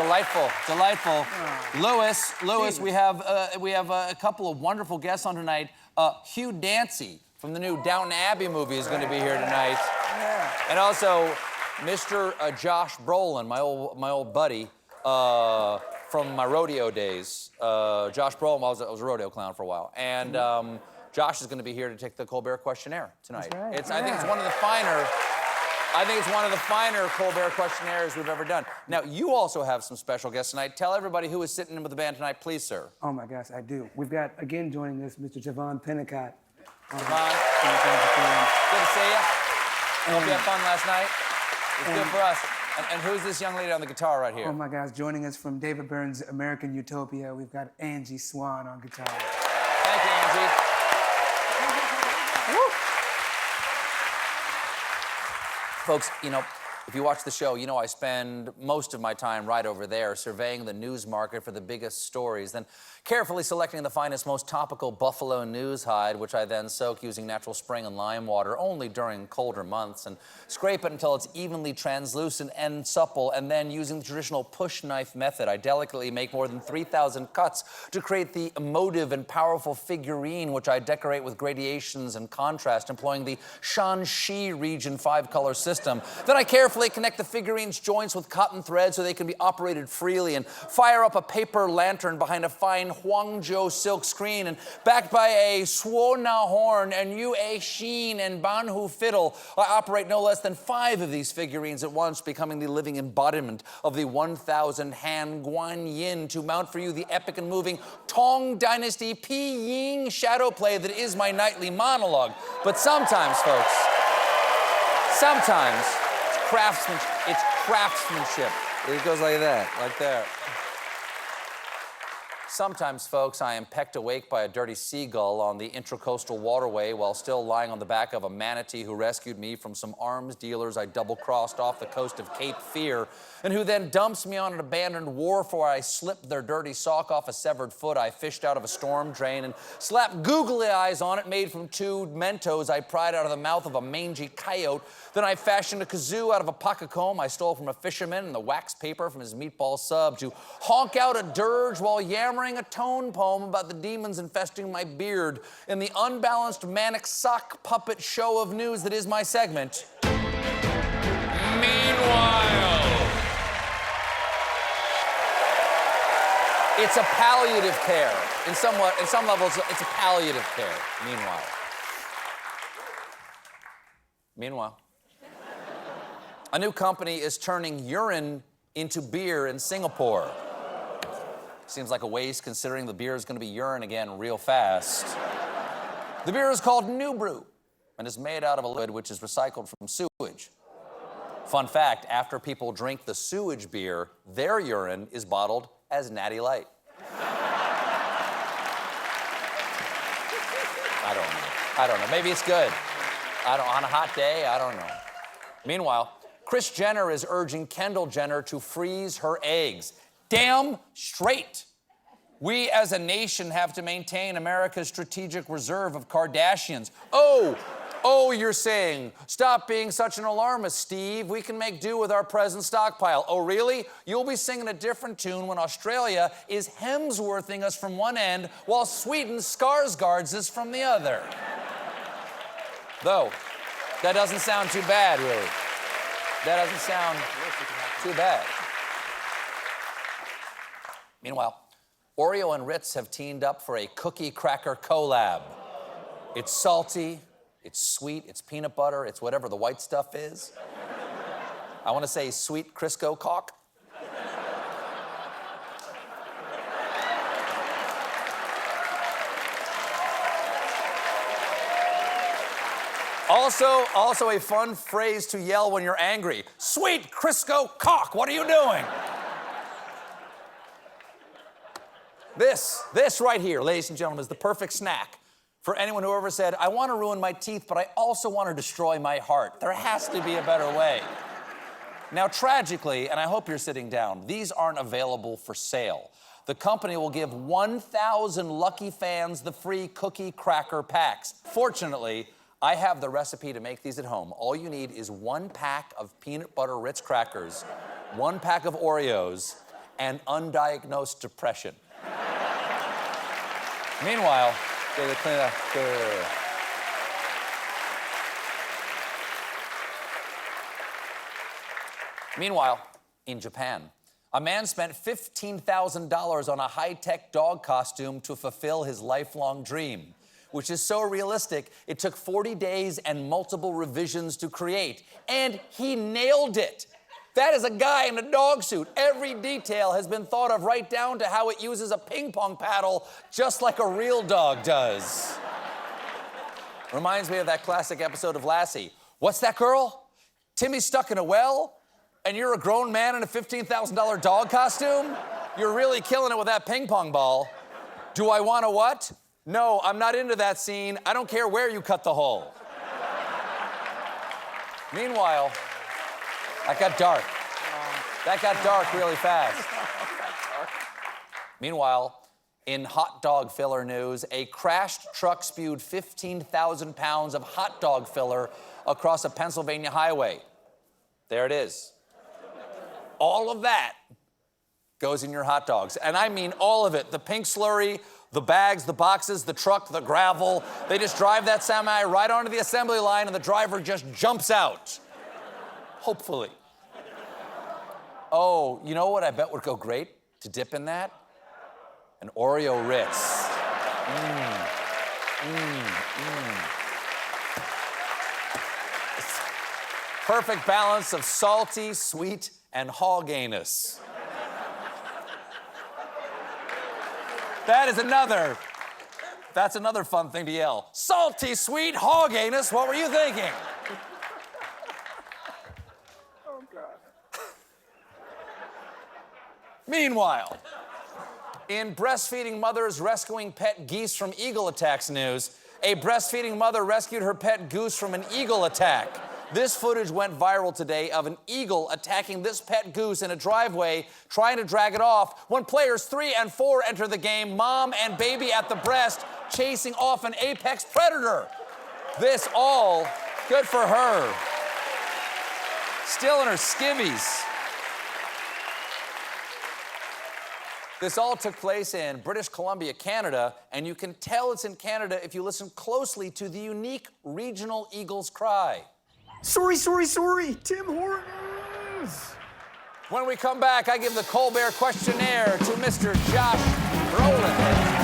Delightful, delightful. Louis, we have a couple of wonderful guests on tonight. Hugh Dancy from the new Downton Abbey movie is going to be here tonight. Yeah. And also, Mr. Josh Brolin, my old buddy from my rodeo days. Josh Brolin, I was a rodeo clown for a while. And Josh is going to be here to take the Colbert questionnaire tonight. That's right. I think it's one of the finer. I think it's one of the finer Colbert questionnaires we've ever done. Now, you also have some special guests tonight. Tell everybody who is sitting in with the band tonight, please, sir. Oh, my gosh, I do. We've got, again, joining us, Mr. Javon Pennicott. Javon, good to see you. I hope you had fun last night. It was good for us. And who's this young lady on the guitar right here? Oh, my gosh, joining us from David Byrne's American Utopia, we've got Angie Swan on guitar. Thank you, Angie. Woo. Folks, you know, if you watch the show, you know I spend most of my time right over there surveying the news market for the biggest stories, then carefully selecting the finest, most topical buffalo news hide, which I then soak using natural spring and lime water only during colder months, and scrape it until it's evenly translucent and supple, and then using the traditional push knife method, I delicately make more than 3,000 cuts to create the emotive and powerful figurine, which I decorate with gradations and contrast, employing the Shanxi region 5-color system. Then I carefully connect the figurine's joints with cotton thread so they can be operated freely, and fire up a paper lantern behind a fine Huangzhou silk screen, and backed by a Suona horn and Yue Xin and Banhu fiddle, I operate no less than 5 of these figurines at once, becoming the living embodiment of the 1,000 Han Guan Yin to mount for you the epic and moving Tong Dynasty Pi Ying shadow play that is my nightly monologue. But sometimes, folks, sometimes it's craftsmanship. It goes like that, like that. Sometimes, folks, I am pecked awake by a dirty seagull on the intracoastal waterway while still lying on the back of a manatee who rescued me from some arms dealers I double-crossed off the coast of Cape Fear, and who then dumps me on an abandoned wharf where I slipped their dirty sock off a severed foot I fished out of a storm drain and slapped googly eyes on it made from 2 Mentos I pried out of the mouth of a mangy coyote. Then I fashioned a kazoo out of a pocket comb I stole from a fisherman and the wax paper from his meatball sub to honk out a dirge while yammering a tone poem about the demons infesting my beard in the unbalanced manic sock puppet show of news that is my segment. Meanwhile. It's a palliative care. In some levels, it's a palliative care. Meanwhile. A new company is turning urine into beer in Singapore. Seems like a waste considering the beer is going to be urine again real fast. The beer is called New Brew and is made out of a liquid which is recycled from sewage. Fun fact, after people drink the sewage beer, their urine is bottled as Natty Light. I don't know. Maybe it's good. On a hot day, I don't know. Meanwhile, Kris Jenner is urging Kendall Jenner to freeze her eggs. Damn straight. We as a nation have to maintain America's strategic reserve of Kardashians. Oh, you're saying, stop being such an alarmist, Steve. We can make do with our present stockpile. Oh, really? You'll be singing a different tune when Australia is Hemsworthing us from one end while Sweden Skarsgårds us from the other. Though, that doesn't sound too bad, really. That doesn't sound too bad. Meanwhile, Oreo and Ritz have teamed up for a cookie cracker collab. It's salty, it's sweet, it's peanut butter, it's whatever the white stuff is. I want to say sweet Crisco cock. Also a fun phrase to yell when you're angry. Sweet Crisco cock, what are you doing? This right here, ladies and gentlemen, is the perfect snack for anyone who ever said, I want to ruin my teeth, but I also want to destroy my heart. There has to be a better way. Now, tragically, and I hope you're sitting down, these aren't available for sale. The company will give 1,000 lucky fans the free cookie cracker packs. Fortunately, I have the recipe to make these at home. All you need is 1 pack of peanut butter Ritz crackers, 1 pack of Oreos, and undiagnosed depression. Meanwhile, they clean up. Meanwhile, in Japan, a man spent $15,000 on a high-tech dog costume to fulfill his lifelong dream, which is so realistic, it took 40 days and multiple revisions to create. And he nailed it. That is a guy in a dog suit. Every detail has been thought of right down to how it uses a ping pong paddle, just like a real dog does. Reminds me of that classic episode of Lassie. What's that, girl? Timmy's stuck in a well? And you're a grown man in a $15,000 dog costume? You're really killing it with that ping pong ball. Do I want to what? No, I'm not into that scene. I don't care where you cut the hole. Meanwhile, that got dark. That got dark really fast. Meanwhile, in hot dog filler news, a crashed truck spewed 15,000 pounds of hot dog filler across a Pennsylvania highway. There it is. All of that goes in your hot dogs. And I mean all of it. The pink slurry, the bags, the boxes, the truck, the gravel. They just drive that semi right onto the assembly line and the driver just jumps out. Hopefully. Oh, you know what I bet would go great to dip in that? An Oreo Ritz. Perfect balance of salty, sweet, and hog-anus. That's another fun thing to yell. Salty, sweet, hog-anus, what were you thinking? Oh, God. Meanwhile, in breastfeeding mothers rescuing pet geese from eagle attacks news, a breastfeeding mother rescued her pet goose from an eagle attack. This footage went viral today of an eagle attacking this pet goose in a driveway, trying to drag it off. When players 3 and 4 enter the game, mom and baby at the breast, chasing off an apex predator. This all good for her. Still in her skivvies. This all took place in British Columbia, Canada, and you can tell it's in Canada if you listen closely to the unique regional eagle's cry. Sorry, Tim Hortons. When we come back, I give the Colbert questionnaire to Mr. Josh Brolin.